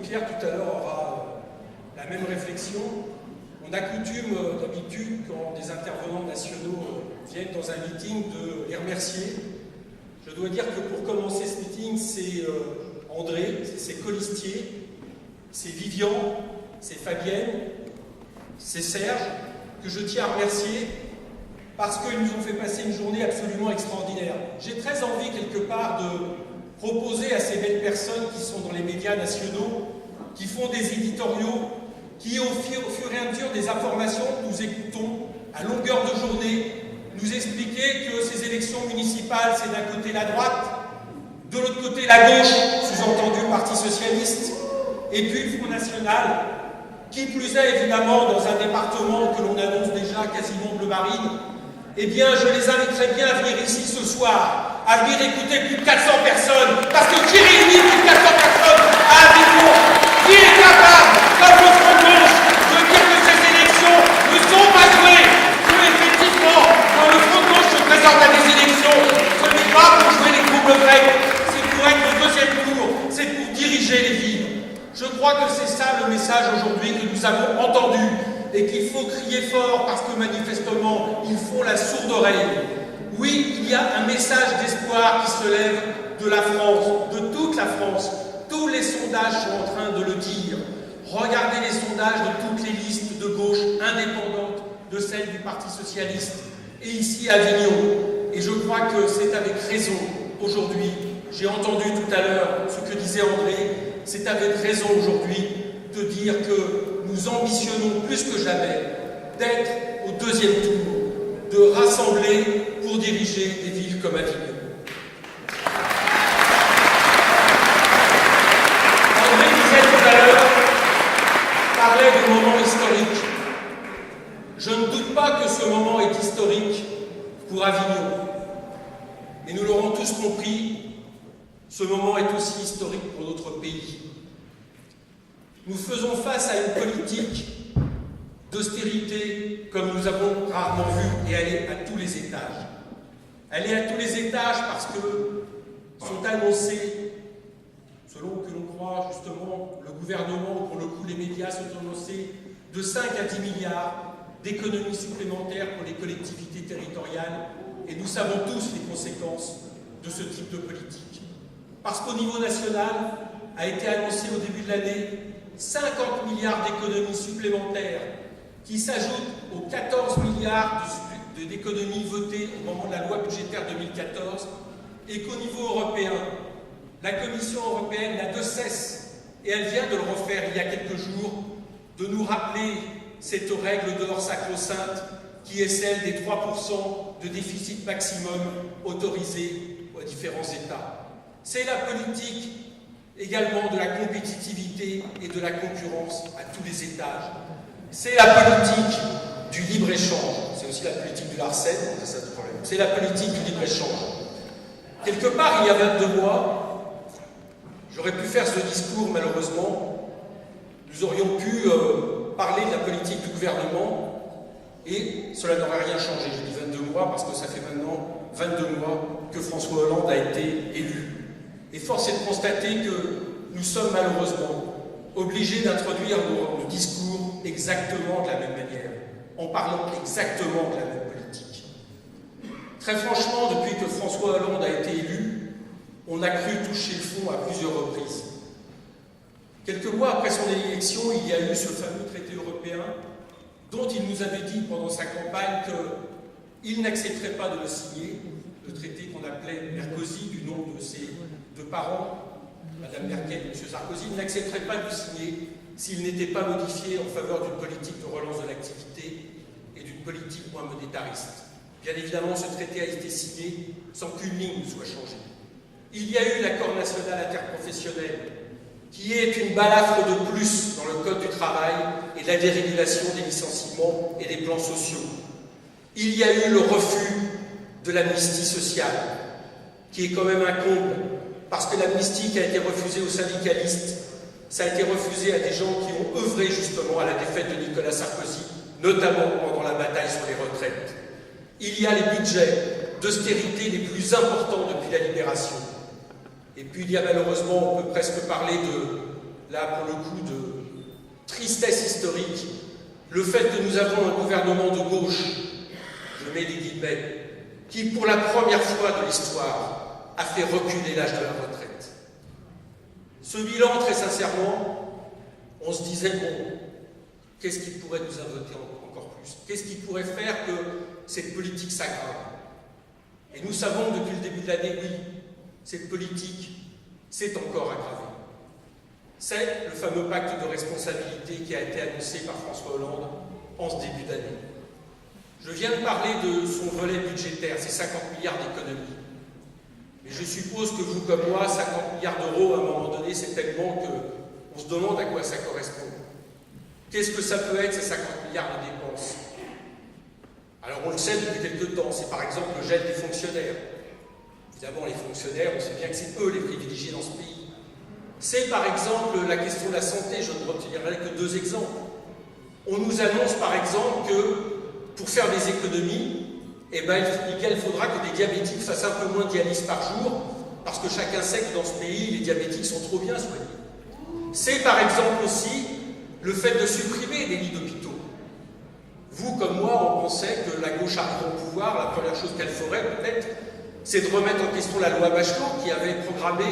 Pierre tout à l'heure aura la même réflexion. On a coutume d'habitude, quand des intervenants nationaux viennent dans un meeting, de les remercier. Je dois dire que pour commencer ce meeting, c'est André, c'est Colistier, c'est Vivian, c'est Fabienne, c'est Serge, que je tiens à remercier parce qu'ils nous ont fait passer une journée absolument extraordinaire. J'ai très envie, quelque part, de proposer à ces belles personnes qui sont dans les médias nationaux, qui font des éditoriaux, qui, au fur et à mesure des informations que nous écoutons, à longueur de journée, nous expliquer que ces élections municipales, c'est d'un côté la droite, de l'autre côté la gauche, sous-entendu Parti Socialiste, et puis le Front National, qui plus est évidemment dans un département que l'on annonce déjà quasiment bleu marine. Eh bien, je les inviterai bien à venir ici ce soir, à venir écouter plus de 400 personnes, parce que qui réunit plus de 400 personnes à Avignon, qui est capable, comme le Front de gauche, de dire que ces élections ne sont pas jouées, que effectivement, quand le Front de gauche se présente à des élections, ce n'est pas pour jouer les troubles grecs, c'est pour être au deuxième tour, c'est pour diriger les villes. Je crois que c'est ça le message aujourd'hui que nous avons entendu et qu'il faut crier fort parce que manifestement, ils font la sourde oreille. Oui, il y a un message d'espoir qui se lève de la France, de toute la France. Tous les sondages sont en train de le dire. Regardez les sondages de toutes les listes de gauche indépendantes de celles du Parti Socialiste et ici à Avignon. Et je crois que c'est avec raison aujourd'hui. J'ai entendu tout à l'heure ce que disait André. C'est avec raison aujourd'hui de dire que nous ambitionnons plus que jamais d'être au deuxième tour, de rassembler pour diriger des villes comme Avignon. André disait tout à l'heure, parlait de moments historiques. Je ne doute pas que ce moment est historique pour Avignon. Et nous l'aurons tous compris, ce moment est aussi historique pour notre pays. Nous faisons face à une politique d'austérité comme nous avons rarement vu, et elle est à tous les étages. Elle est à tous les étages parce que sont annoncés, selon que l'on croit justement le gouvernement, ou pour le coup les médias, sont annoncés de 5 à 10 milliards d'économies supplémentaires pour les collectivités territoriales, et nous savons tous les conséquences de ce type de politique. Parce qu'au niveau national, a été annoncé au début de l'année 50 milliards d'économies supplémentaires qui s'ajoutent aux 14 milliards d'économies votées au moment de la loi budgétaire 2014 et qu'au niveau européen, la Commission européenne n'a de cesse, et elle vient de le refaire il y a quelques jours, de nous rappeler cette règle d'or sacro-sainte qui est celle des 3% de déficit maximum autorisé aux différents États. C'est la politique également de la compétitivité et de la concurrence à tous les étages. C'est la politique du libre-échange. C'est aussi la politique du Larsen, c'est ça le problème. C'est la politique du libre-échange. Quelque part, il y a 22 mois, j'aurais pu faire ce discours, malheureusement. Nous aurions pu parler de la politique du gouvernement et cela n'aurait rien changé. Je dis 22 mois parce que ça fait maintenant 22 mois que François Hollande a été élu. Et force est de constater que nous sommes malheureusement obligés d'introduire nos discours exactement de la même manière, en parlant exactement de la même politique. Très franchement, depuis que François Hollande a été élu, on a cru toucher le fond à plusieurs reprises. Quelques mois après son élection, il y a eu ce fameux traité européen dont il nous avait dit pendant sa campagne qu'il n'accepterait pas de le signer, le traité qu'on appelait Merkozy, du nom de ses deux parents, Mme Merkel et M. Sarkozy, n'accepteraient pas de le signer s'il n'était pas modifié en faveur d'une politique de relance de l'activité et d'une politique moins monétariste. Bien évidemment, ce traité a été signé sans qu'une ligne ne soit changée. Il y a eu l'accord national interprofessionnel, qui est une balafre de plus dans le Code du travail et la dérégulation des licenciements et des plans sociaux. Il y a eu le refus de l'amnistie sociale, qui est quand même un comble, parce que l'amnistie qui a été refusée aux syndicalistes, ça a été refusé à des gens qui ont œuvré justement à la défaite de Nicolas Sarkozy, notamment pendant la bataille sur les retraites. Il y a les budgets d'austérité les plus importants depuis la libération. Et puis il y a malheureusement, on peut presque parler là pour le coup de tristesse historique, le fait que nous avons un gouvernement de gauche, je mets des guillemets, qui pour la première fois de l'histoire a fait reculer l'âge de la retraite. Ce bilan, très sincèrement, on se disait, bon, qu'est-ce qui pourrait nous invoquer encore plus? Qu'est-ce qui pourrait faire que cette politique s'aggrave? Et nous savons depuis le début de l'année, oui, cette politique s'est encore aggravée. C'est le fameux pacte de responsabilité qui a été annoncé par François Hollande en ce début d'année. Je viens de parler de son volet budgétaire, c'est 50 milliards d'économies. Mais je suppose que vous comme moi, 50 milliards d'euros, à un moment donné, c'est tellement qu'on se demande à quoi ça correspond. Qu'est-ce que ça peut être, ces 50 milliards de dépenses? Alors on le sait depuis quelques temps, c'est par exemple le gel des fonctionnaires. Évidemment, les fonctionnaires, on sait bien que c'est eux les privilégiés dans ce pays. C'est par exemple la question de la santé, je ne retirerai que 2 exemples. On nous annonce par exemple que pour faire des économies, il faudra que des diabétiques fassent un peu moins de dialyse par jour, parce que chacun sait que dans ce pays, les diabétiques sont trop bien soignés. C'est par exemple aussi le fait de supprimer des lits d'hôpitaux. Vous, comme moi, on pensait que la gauche arrive au pouvoir, la première chose qu'elle ferait peut-être, c'est de remettre en question la loi Bachelot, qui avait programmé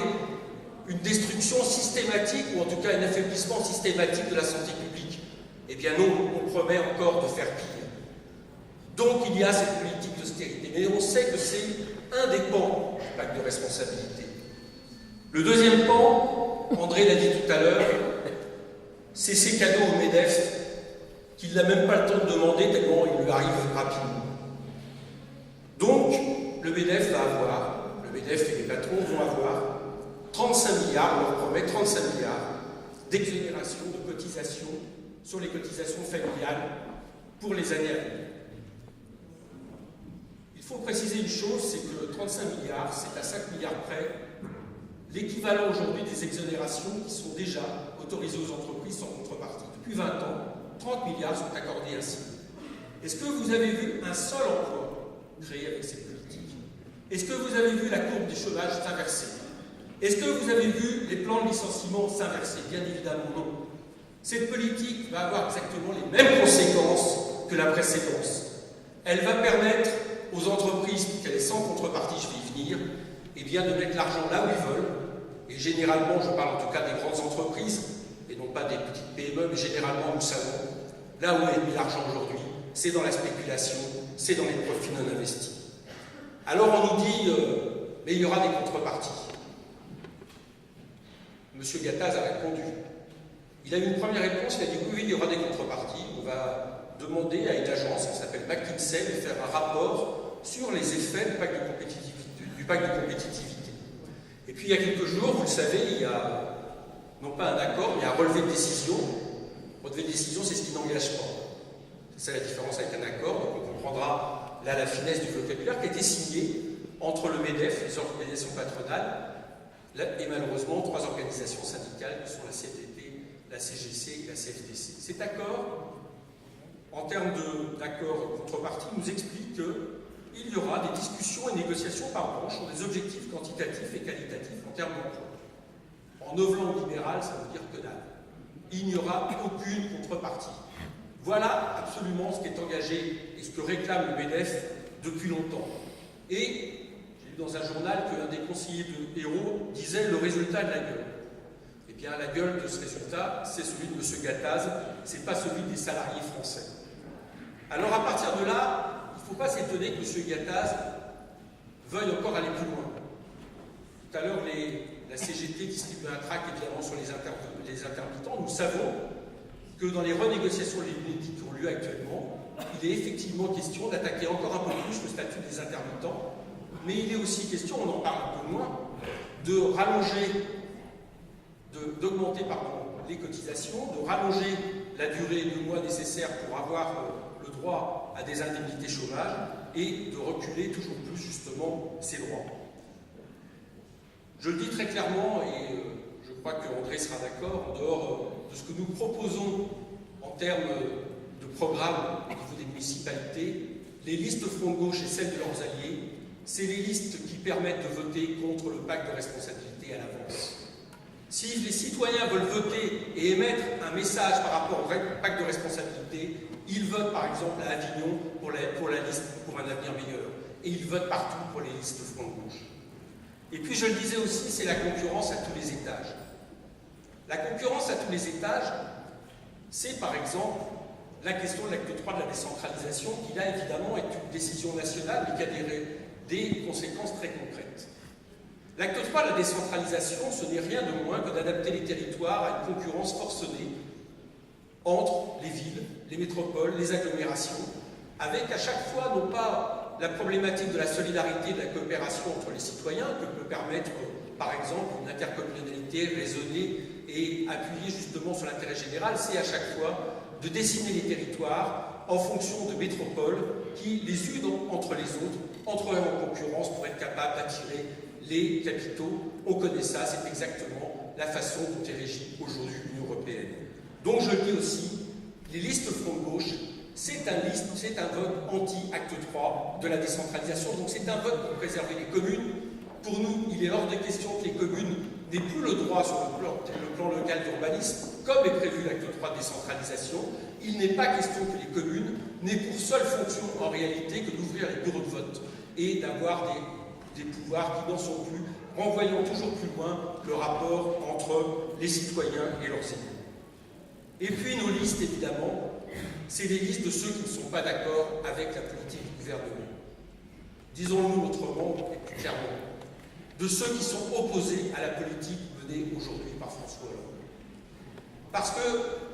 une destruction systématique, ou en tout cas un affaiblissement systématique de la santé publique. Eh bien non, on promet encore de faire pire. Donc il y a cette politique d'austérité, mais on sait que c'est un des pans du pacte de responsabilité. Le deuxième pan, André l'a dit tout à l'heure, c'est ces cadeaux au MEDEF qu'il n'a même pas le temps de demander tellement il lui arrive rapidement. Donc, le MEDEF va avoir, le MEDEF et les patrons vont avoir 35 milliards, on leur promet 35 milliards d'exonération de cotisations sur les cotisations familiales pour les années à venir. Il faut préciser une chose, c'est que 35 milliards, c'est à 5 milliards près l'équivalent aujourd'hui des exonérations qui sont déjà autorisées aux entreprises sans contrepartie. Depuis 20 ans, 30 milliards sont accordés ainsi. Est-ce que vous avez vu un seul emploi créé avec cette politique? Est-ce que vous avez vu la courbe du chômage s'inverser? Est-ce que vous avez vu les plans de licenciement s'inverser? Bien évidemment non. Cette politique va avoir exactement les mêmes conséquences que la précédente. Elle va permettre aux entreprises, qu'elles est sans contrepartie, je vais y venir, eh bien de mettre l'argent là où ils veulent. Et généralement, je parle en tout cas des grandes entreprises, et non pas des petites PME, mais généralement, nous savons, là où est mis l'argent aujourd'hui, c'est dans la spéculation, c'est dans les profits non investis. Alors on nous dit, mais il y aura des contreparties. Monsieur Gattaz a répondu. Il a eu une première réponse, il a dit oui, il y aura des contreparties. On va demander à une agence qui s'appelle McKinsey de faire un rapport sur les effets du pacte de compétitivité. Et puis il y a quelques jours, vous le savez, il y a non pas un accord, mais un relevé de décision. Relevé de décision, c'est ce qui n'engage pas. C'est ça la différence avec un accord. Donc on comprendra là la finesse du vocabulaire qui a été signé entre le MEDEF, les organisations patronales, et malheureusement 3 organisations syndicales qui sont la CFDT, la CGC et la CFTC. Cet accord, en termes d'accord contrepartie, nous explique qu'il y aura des discussions et négociations par branche sur des objectifs quantitatifs et qualitatifs en termes d'emploi. En œuvlant au libéral, ça veut dire que dalle. Il n'y aura aucune contrepartie. Voilà absolument ce qui est engagé et ce que réclame le MEDEF depuis longtemps. Et j'ai lu dans un journal qu'un des conseillers de Hérault disait le résultat de la gueule. Eh bien, la gueule de ce résultat, c'est celui de M. Gattaz, c'est pas celui des salariés français. Alors, à partir de là, il ne faut pas s'étonner que M. Gattaz veuille encore aller plus loin. Tout à l'heure, la CGT distribue un tract évidemment sur les intermittents. Nous savons que dans les renégociations qui ont lieu actuellement, il est effectivement question d'attaquer encore un peu plus le statut des intermittents, mais il est aussi question, on en parle un peu moins, de rallonger, d'augmenter les cotisations, de rallonger la durée de mois nécessaire pour avoir le droit à des indemnités chômage et de reculer toujours plus justement ces droits. Je le dis très clairement, et je crois qu'André sera d'accord, en dehors de ce que nous proposons en termes de programme au niveau des municipalités, les listes Front de Gauche et celles de leurs alliés, c'est les listes qui permettent de voter contre le pacte de responsabilité à l'avance. Si les citoyens veulent voter et émettre un message par rapport au pacte de responsabilité, ils votent par exemple à Avignon pour la liste pour un avenir meilleur. Et ils votent partout pour les listes de front de gauche. Et puis je le disais aussi, c'est la concurrence à tous les étages. La concurrence à tous les étages, c'est par exemple la question de l'acte 3 de la décentralisation, qui là évidemment est une décision nationale mais qui a des conséquences très concrètes. L'acte 3 de la décentralisation, ce n'est rien de moins que d'adapter les territoires à une concurrence forcenée entre les villes, les métropoles, les agglomérations, avec à chaque fois non pas la problématique de la solidarité et de la coopération entre les citoyens, que peut permettre par exemple une intercommunalité raisonnée et appuyée justement sur l'intérêt général, c'est à chaque fois de dessiner les territoires en fonction de métropoles qui, les unes entre les autres, entreraient en concurrence pour être capables d'attirer les capitaux. On connaît ça, c'est exactement la façon dont est régie aujourd'hui l'Union européenne. Donc je le dis aussi, les listes front de gauche, c'est un vote anti-acte 3 de la décentralisation, donc c'est un vote pour préserver les communes. Pour nous, il est hors de question que les communes n'aient plus le droit sur le plan local d'urbanisme, comme est prévu l'acte 3 de décentralisation. Il n'est pas question que les communes n'aient pour seule fonction en réalité que d'ouvrir les bureaux de vote et d'avoir des pouvoirs qui n'en sont plus, renvoyant toujours plus loin le rapport entre les citoyens et leurs élus. Et puis nos listes, évidemment, c'est les listes de ceux qui ne sont pas d'accord avec la politique du gouvernement. Disons-nous autrement et plus clairement, de ceux qui sont opposés à la politique menée aujourd'hui par François Hollande. Parce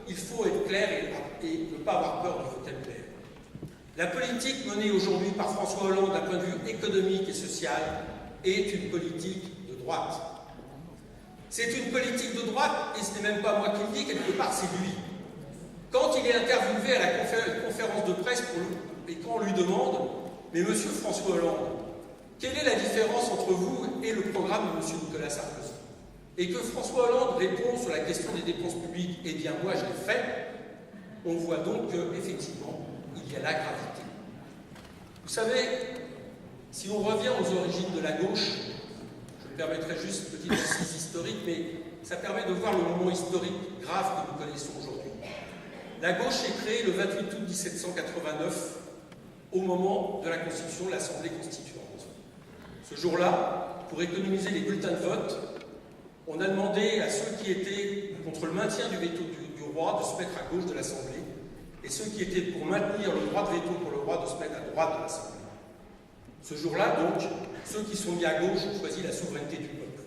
qu'il faut être clair et ne pas avoir peur du vocabulaire. La politique menée aujourd'hui par François Hollande d'un point de vue économique et social est une politique de droite. C'est une politique de droite, et ce n'est même pas moi qui le dis, quelque part c'est lui. Quand il est interviewé à la conférence de presse et quand on lui demande « Mais monsieur François Hollande, quelle est la différence entre vous et le programme de monsieur Nicolas Sarkozy ?» Et que François Hollande répond sur la question des dépenses publiques « Eh bien moi je l'ai fait », on voit donc qu'effectivement il y a la gravité. Vous savez, si on revient aux origines de la gauche, je me permettrai juste une petite assise historique, mais ça permet de voir le moment historique grave que nous connaissons aujourd'hui. La gauche est créée le 28 août 1789, au moment de la constitution de l'Assemblée constituante. Ce jour-là, pour économiser les bulletins de vote, on a demandé à ceux qui étaient contre le maintien du veto du roi de se mettre à gauche de l'Assemblée, et ceux qui étaient pour maintenir le droit de veto pour le roi de se mettre à droite de l'Assemblée. Ce jour-là, donc, ceux qui sont mis à gauche ont choisi la souveraineté du peuple.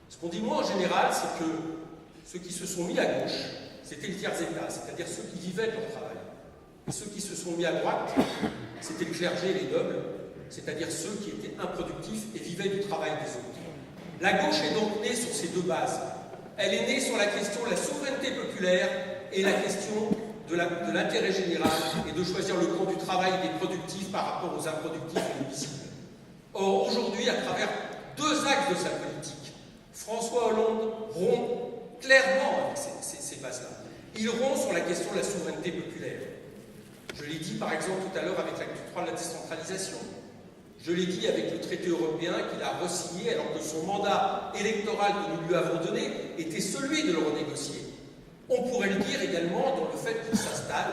Ce qu'on dit moi en général, c'est que ceux qui se sont mis à gauche, c'était le tiers-état, c'est-à-dire ceux qui vivaient de leur travail. Et ceux qui se sont mis à droite, c'était le clergé et les nobles, c'est-à-dire ceux qui étaient improductifs et vivaient du travail des autres. La gauche est donc née sur ces deux bases. Elle est née sur la question de la souveraineté populaire et la question de l'intérêt général et de choisir le camp du travail des productifs par rapport aux improductifs et aux visibles. Or, aujourd'hui, à travers deux axes de sa politique, François Hollande rompt clairement avec ces bases-là. Il rompt sur la question de la souveraineté populaire. Je l'ai dit par exemple tout à l'heure avec l'acte 3 de la décentralisation. Je l'ai dit avec le traité européen qu'il a re-signé alors que son mandat électoral que nous lui avons donné était celui de le renégocier. On pourrait le dire également dans le fait qu'il s'installe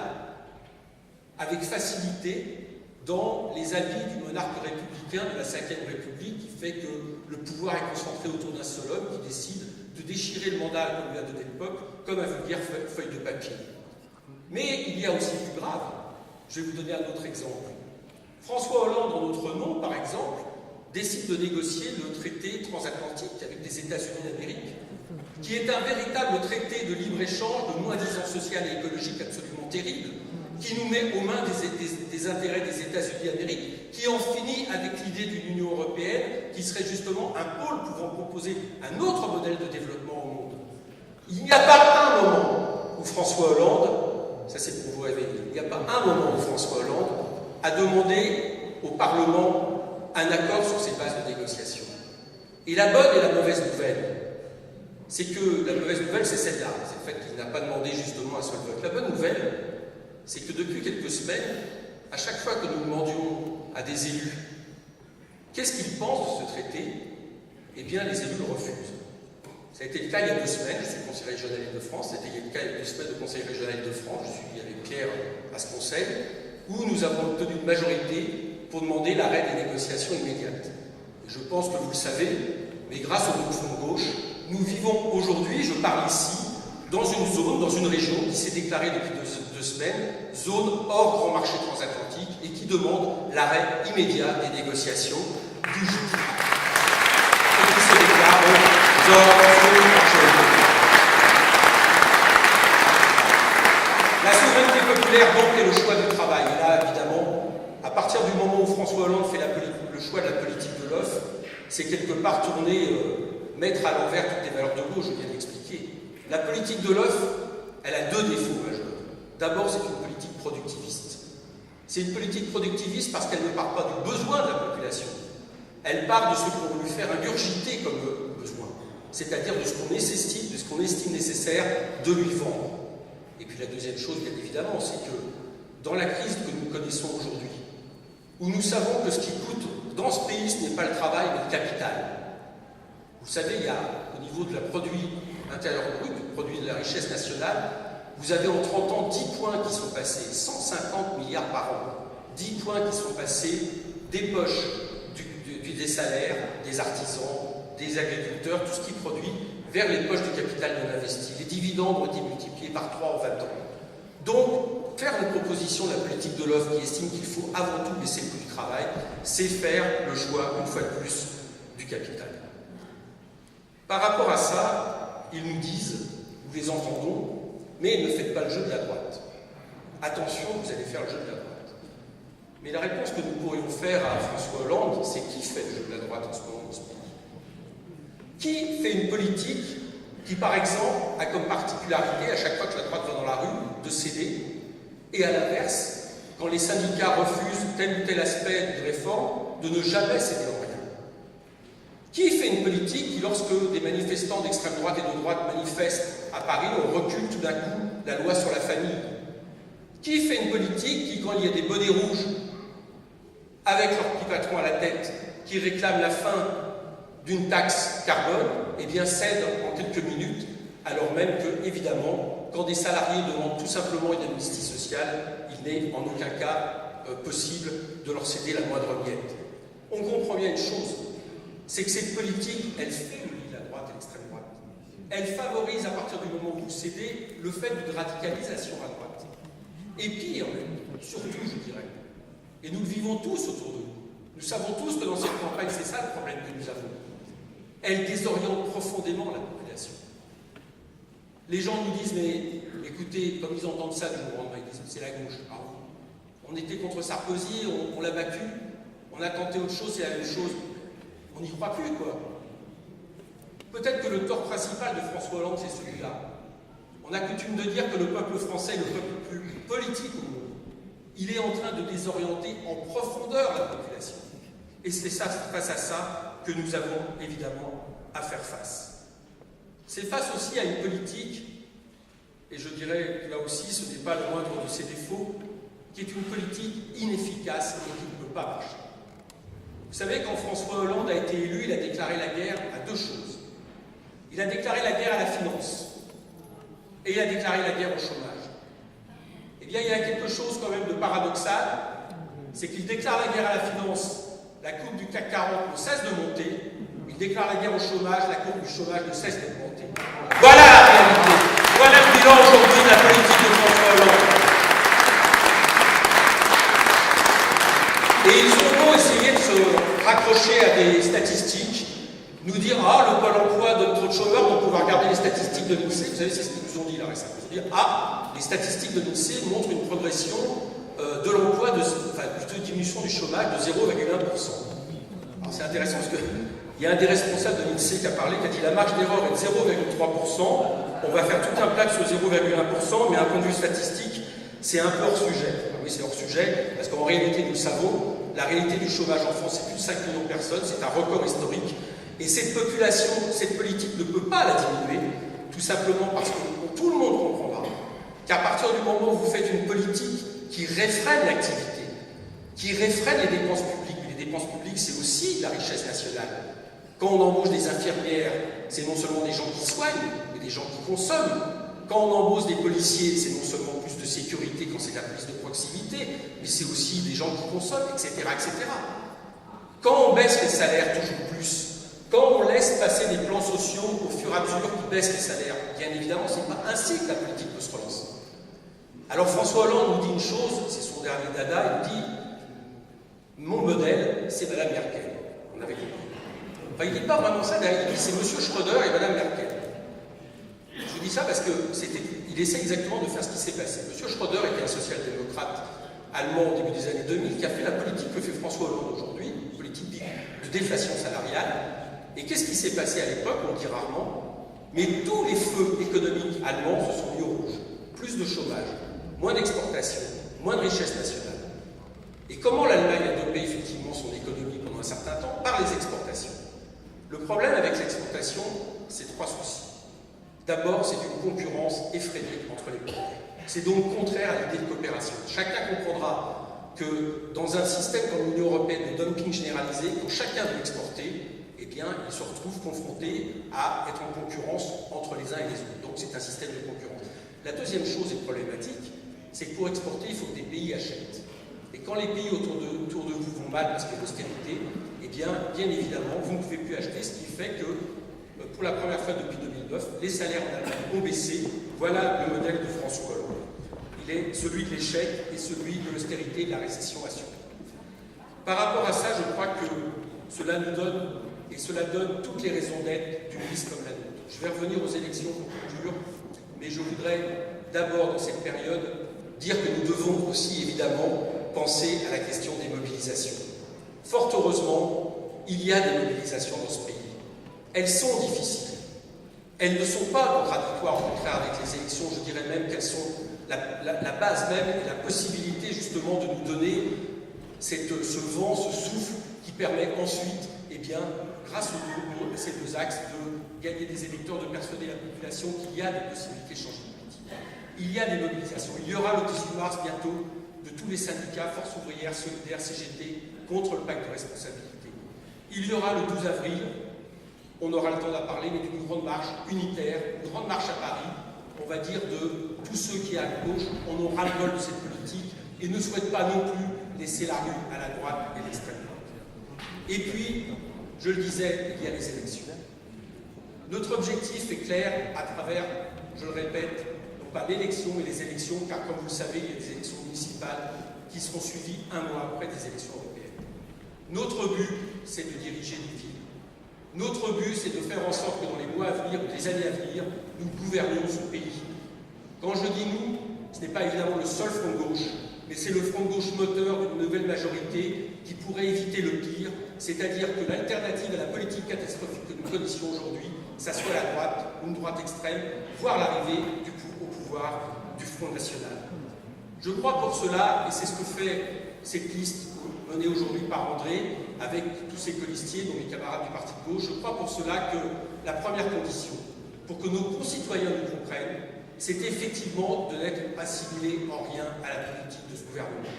avec facilité dans les habits du monarque républicain de la Ve République qui fait que le pouvoir est concentré autour d'un seul homme qui décide de déchirer le mandat qu'on lui a donné le peuple comme un vulgaire feuille de papier. Mais il y a aussi plus grave. Je vais vous donner un autre exemple. François Hollande, en notre nom, par exemple, décide de négocier le traité transatlantique avec les États-Unis d'Amérique, qui est un véritable traité de libre-échange, de moins-disant social et écologique absolument terrible, qui nous met aux mains des intérêts des États-Unis d'Amérique, qui en finit avec l'idée d'une Union européenne qui serait justement un pôle pouvant proposer un autre modèle de développement au monde. Il n'y a pas un moment où François Hollande, ça c'est pour vous réveiller, il n'y a pas un moment où François Hollande a demandé au Parlement un accord sur ces bases de négociation. Et la bonne et la mauvaise nouvelle, c'est que la mauvaise nouvelle, c'est celle-là, c'est le fait qu'il n'a pas demandé justement un seul vote. La bonne nouvelle, c'est que depuis quelques semaines, à chaque fois que nous demandions à des élus qu'est-ce qu'ils pensent de ce traité, eh bien les élus le refusent. Ça a été le cas il y a 2 semaines, je suis conseiller régional Île-de-France, ça a été le cas il y a 2 semaines de conseiller régional Île-de-France, je suis avec Pierre à ce conseil, où nous avons obtenu une majorité pour demander l'arrêt des négociations immédiates. Et je pense que vous le savez, mais grâce au mouvement de gauche, nous vivons aujourd'hui, je parle ici, dans une zone, dans une région qui s'est déclarée depuis 2 semaines, zone hors grand marché transatlantique, et qui demande l'arrêt immédiat des négociations du JT. Et qui se déclare zone marché. La souveraineté populaire, donc, est le choix du travail. Et là, évidemment, à partir du moment où François Hollande fait le choix de la politique de l'offre, c'est quelque part tourner, mettre à l'envers toutes les valeurs de gauche, je viens d'expliquer. La politique de l'offre, elle a 2 défauts majeurs. D'abord, c'est une politique productiviste. C'est une politique productiviste parce qu'elle ne part pas du besoin de la population. Elle part de ce qu'on veut lui faire ingurgiter comme besoin, c'est-à-dire de ce qu'on nécessite, de ce qu'on estime nécessaire de lui vendre. Et puis la deuxième chose, bien évidemment, c'est que dans la crise que nous connaissons aujourd'hui, où nous savons que ce qui coûte dans ce pays, ce n'est pas le travail, mais le capital. Vous savez, il y a, au niveau de la produit intérieur brut, du produit de la richesse nationale, vous avez en 30 ans 10 points qui sont passés, 150 milliards par an, 10 points qui sont passés des poches des salaires, des artisans, des agriculteurs, tout ce qui produit, vers les poches du capital non investi. Les dividendes ont été multipliés par 3 en 20 ans. Donc, faire une proposition de la politique de l'offre qui estime qu'il faut avant tout baisser le coût du travail, c'est faire le choix, une fois de plus, du capital. Par rapport à ça, ils nous disent, nous les entendons, mais ne faites pas le jeu de la droite. Attention, vous allez faire le jeu de la droite. Mais la réponse que nous pourrions faire à François Hollande, c'est qui fait le jeu de la droite en ce moment dans ce pays? Qui fait une politique qui, par exemple, a comme particularité, à chaque fois que la droite va dans la rue, de céder, et à l'inverse, quand les syndicats refusent tel ou tel aspect de réforme, de ne jamais céder en rien? Qui fait une politique qui, lorsque des manifestants d'extrême droite et de droite manifestent à Paris, on recule tout d'un coup la loi sur la famille? Qui fait une politique qui, quand il y a des bonnets rouges, avec leur petit patron à la tête, qui réclament la fin d'une taxe carbone, eh bien cède en quelques minutes, alors même que, évidemment, quand des salariés demandent tout simplement une amnistie sociale, il n'est en aucun cas possible de leur céder la moindre miette. On comprend bien une chose, c'est que cette politique, elle faiblit la droite et l'extrême droite. Elle favorise, à partir du moment où vous cédez, le fait d'une radicalisation à droite. Et pire, surtout, je dirais, et nous le vivons tous autour de nous, nous savons tous que dans cette campagne, c'est ça le problème que nous avons. Elle désoriente profondément la population. Les gens nous disent, mais écoutez, comme ils entendent ça du jour au lendemain, ils disent, c'est la gauche. Ah, on était contre Sarkozy, on l'a battu, on a tenté autre chose, c'est la même chose. On n'y croit plus, quoi. Peut-être que le tort principal de François Hollande, c'est celui-là. On a coutume de dire que le peuple français est le peuple le plus politique au monde. Il est en train de désorienter en profondeur la population. Et c'est ça, face à ça que nous avons évidemment à faire face. C'est face aussi à une politique, et je dirais que là aussi ce n'est pas le moindre de ses défauts, qui est une politique inefficace et qui ne peut pas marcher. Vous savez, quand François Hollande a été élu, il a déclaré la guerre à 2 choses. Il a déclaré la guerre à la finance et il a déclaré la guerre au chômage. Eh bien, il y a quelque chose quand même de paradoxal, c'est qu'il déclare la guerre à la finance, la courbe du CAC 40 ne cesse de monter, il déclare la guerre au chômage, la courbe du chômage ne cesse de monter. Voilà la réalité. Voilà le bilan aujourd'hui de la politique de François Hollande. Et ils ont beau essayer de se raccrocher à des statistiques, nous dire « Ah, le Pôle emploi donne trop de chômeurs, donc on va regarder les statistiques de l'INSEE. » Vous savez, c'est ce qu'ils nous ont dit là récemment. Ils ont dit « Ah, les statistiques de l'INSEE montrent une progression de l'emploi, plutôt une diminution du chômage de 0,1%. » Alors c'est intéressant parce qu'il y a un des responsables de l'INSEE qui a parlé, qui a dit « La marge d'erreur est de 0,3%, on va faire tout un plat sur 0,1%, mais à un point de vue statistique, c'est un peu hors sujet. » Oui, c'est hors sujet, parce qu'en réalité, nous le savons, la réalité du chômage en France, c'est plus de 5 millions de personnes, c'est un record historique. Et cette population, cette politique ne peut pas la diminuer, tout simplement parce que tout le monde comprendra qu'à partir du moment où vous faites une politique qui réfrène l'activité, qui réfrène les dépenses publiques, mais les dépenses publiques, c'est aussi la richesse nationale. Quand on embauche des infirmières, c'est non seulement des gens qui soignent, mais des gens qui consomment. Quand on embauche des policiers, c'est non seulement plus de sécurité quand c'est la police de proximité, mais c'est aussi des gens qui consomment, etc., etc. Quand on baisse les salaires toujours plus, quand on laisse passer des plans sociaux au fur et à mesure qui baissent les salaires, bien évidemment, ce n'est pas ainsi que la politique peut se relancer. Alors François Hollande nous dit une chose, c'est son dernier dada, il dit « Mon modèle, c'est Madame Merkel ». On avait compris. Enfin, il ne dit pas vraiment ça, il dit « C'est Monsieur Schröder et Madame Merkel ». Je dis ça parce qu'il essaie exactement de faire ce qui s'est passé. Monsieur Schröder était un social-démocrate allemand au début des années 2000 qui a fait la politique que fait François Hollande aujourd'hui, une politique de déflation salariale. Et qu'est-ce qui s'est passé à l'époque? On le dit rarement, mais tous les feux économiques allemands se sont mis au rouge. Plus de chômage, moins d'exportation, moins de richesse nationale. Et comment l'Allemagne a dopé effectivement son économie pendant un certain temps? Par les exportations. Le problème avec l'exportation, c'est trois soucis. D'abord, c'est une concurrence effrénée entre les pays. C'est donc contraire à l'idée de coopération. Chacun comprendra que dans un système comme l'Union européenne de dumping généralisé, quand chacun veut exporter, eh bien, il se retrouve confronté à être en concurrence entre les uns et les autres. Donc, c'est un système de concurrence. La deuxième chose est problématique, c'est que pour exporter, il faut que des pays achètent. Et quand les pays autour de vous vont mal parce qu'il y a l'austérité, eh bien évidemment, vous ne pouvez plus acheter, ce qui fait que, pour la première fois depuis 2009, les salaires en Allemagne ont baissé. Voilà le modèle de François Hollande. Il est celui de l'échec et celui de l'austérité et de la récession assurée. Par rapport à ça, je crois que cela nous donne, et cela donne toutes les raisons d'être d'une liste comme la nôtre. Je vais revenir aux élections pour conclure, mais je voudrais d'abord, dans cette période, dire que nous devons aussi, évidemment, penser à la question des mobilisations. Fort heureusement, il y a des mobilisations dans ce pays. Elles sont difficiles. Elles ne sont pas contradictoires, au contraire, avec les élections. Je dirais même qu'elles sont la base même et la possibilité, justement, de nous donner ce vent, ce souffle qui permet ensuite, eh bien, grâce à ces deux axes, de gagner des électeurs, de persuader la population qu'il y a des possibilités de changer de politique. Il y a des mobilisations. Il y aura le 18 mars bientôt de tous les syndicats, Force ouvrière, Solidaire, CGT, contre le pacte de responsabilité. Il y aura le 12 avril, on aura le temps d'en parler, mais d'une grande marche unitaire, une grande marche à Paris, on va dire de tous ceux qui, à gauche, en ont ras-le-bol de cette politique et ne souhaitent pas non plus laisser la rue à la droite et l'extrême droite. Et puis, je le disais, il y a les élections. Notre objectif est clair à travers, je le répète, non pas l'élection, mais les élections, car comme vous le savez, il y a des élections municipales qui seront suivies un mois après des élections européennes. Notre but, c'est de diriger des villes. Notre but, c'est de faire en sorte que dans les mois à venir, ou les années à venir, nous gouvernions ce pays. Quand je dis nous, ce n'est pas évidemment le seul front de gauche, mais c'est le front de gauche moteur d'une nouvelle majorité qui pourrait éviter le pire, c'est-à-dire que l'alternative à la politique catastrophique que nous connaissions aujourd'hui, ça soit la droite, une droite extrême, voire l'arrivée au pouvoir du Front National. Je crois pour cela, et c'est ce que fait cette liste menée aujourd'hui par André, avec tous ses colistiers, dont mes camarades du Parti de gauche, je crois pour cela que la première condition, pour que nos concitoyens nous comprennent, c'est effectivement de n'être assimilés en rien à la politique de ce gouvernement.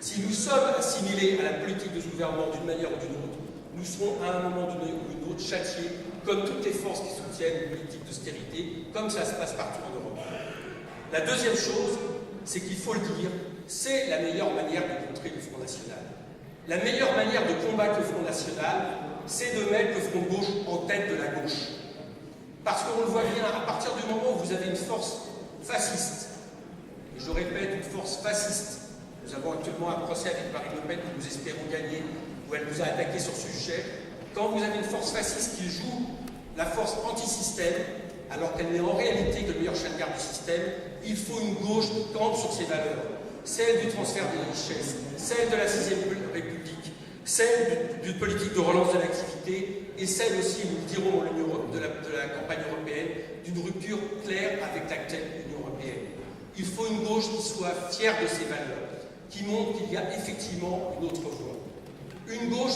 Si nous sommes assimilés à la politique de ce gouvernement d'une manière ou d'une autre, nous serons à un moment donné ou d'une autre châtiés, comme toutes les forces qui soutiennent une politique d'austérité, comme ça se passe partout en Europe. La deuxième chose, c'est qu'il faut le dire, c'est la meilleure manière de contrer le Front National. La meilleure manière de combattre le Front National, c'est de mettre le Front de gauche en tête de la gauche. Parce qu'on le voit bien, à partir du moment où vous avez une force fasciste, et je répète, une force fasciste, nous avons actuellement un procès avec Marine Le Pen que nous espérons gagner, où elle nous a attaqué sur ce sujet, quand vous avez une force fasciste qui joue la force anti-système, alors qu'elle n'est en réalité que le meilleur chien de garde du système, il faut une gauche qui campe sur ses valeurs, celle du transfert des richesses, celle de la 6e République, celle d'une politique de relance de l'activité, et celle aussi, nous le dirons de la campagne européenne, d'une rupture claire avec l'actuelle Union européenne. Il faut une gauche qui soit fière de ses valeurs, qui montre qu'il y a effectivement une autre voie. Une gauche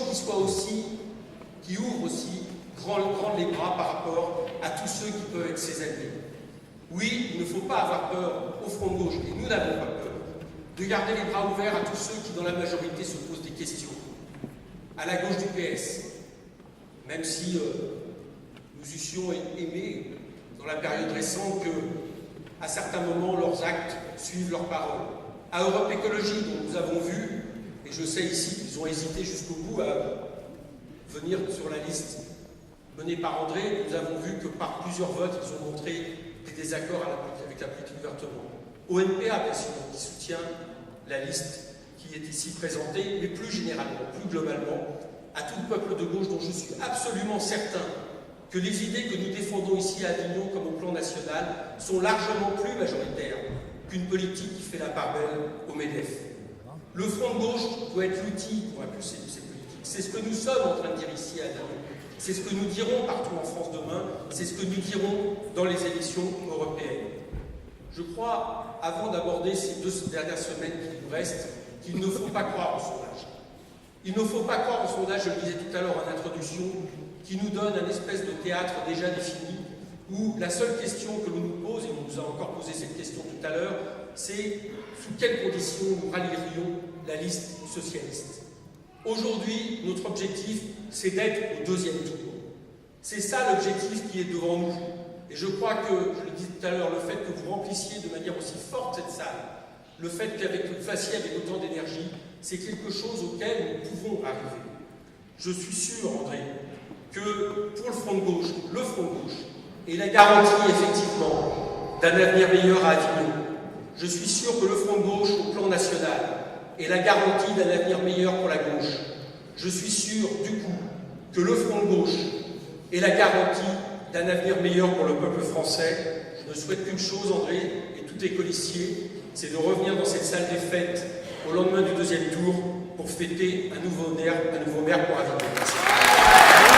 qui ouvre aussi grand les bras par rapport à tous ceux qui peuvent être ses ennemis. Oui, il ne faut pas avoir peur au front de gauche, et nous n'avons pas peur, de garder les bras ouverts à tous ceux qui, dans la majorité, se posent des questions. À la gauche du PS, même si nous eussions aimé, dans la période récente, que, à certains moments, leurs actes suivent leurs paroles. À Europe Écologie, dont nous avons vu, et je sais ici qu'ils ont hésité jusqu'au bout à venir sur la liste menée par André, nous avons vu que par plusieurs votes, ils ont montré des désaccords avec la politique d'avortement. Au NPA, bien sûr, qui soutient la liste qui est ici présentée, mais plus généralement, plus globalement, à tout le peuple de gauche dont je suis absolument certain que les idées que nous défendons ici à Avignon comme au plan national sont largement plus majoritaires qu'une politique qui fait la part belle au MEDEF. Le front de gauche doit être l'outil pour impulser ces politiques. C'est ce que nous sommes en train de dire ici à Avignon. C'est ce que nous dirons partout en France demain. C'est ce que nous dirons dans les élections européennes. Je crois, avant d'aborder ces 2 dernières semaines qui nous restent, qu'il ne faut pas croire au sondage. Il ne faut pas croire au sondage, je le disais tout à l'heure en introduction, qui nous donne un espèce de théâtre déjà défini, où la seule question que l'on nous pose, et on nous a encore posé cette question tout à l'heure, c'est sous quelles conditions nous rallierions la liste socialiste. Aujourd'hui, notre objectif, c'est d'être au 2e tour. C'est ça l'objectif qui est devant nous. Et je crois que, je le disais tout à l'heure, le fait que vous remplissiez de manière aussi forte cette salle, le fait que vous fassiez avec autant d'énergie, c'est quelque chose auquel nous pouvons arriver. Je suis sûr, André, que pour le front de gauche, est la garantie, effectivement, d'un avenir meilleur à Avignon. Je suis sûr que le front de gauche, au plan national, est la garantie d'un avenir meilleur pour la gauche. Je suis sûr, du coup, que le front de gauche est la garantie d'un avenir meilleur pour le peuple français. Je ne souhaite qu'une chose, André, et tout est colissier, c'est de revenir dans cette salle des fêtes au lendemain du 2e tour pour fêter un nouveau maire pour Avignon. Merci.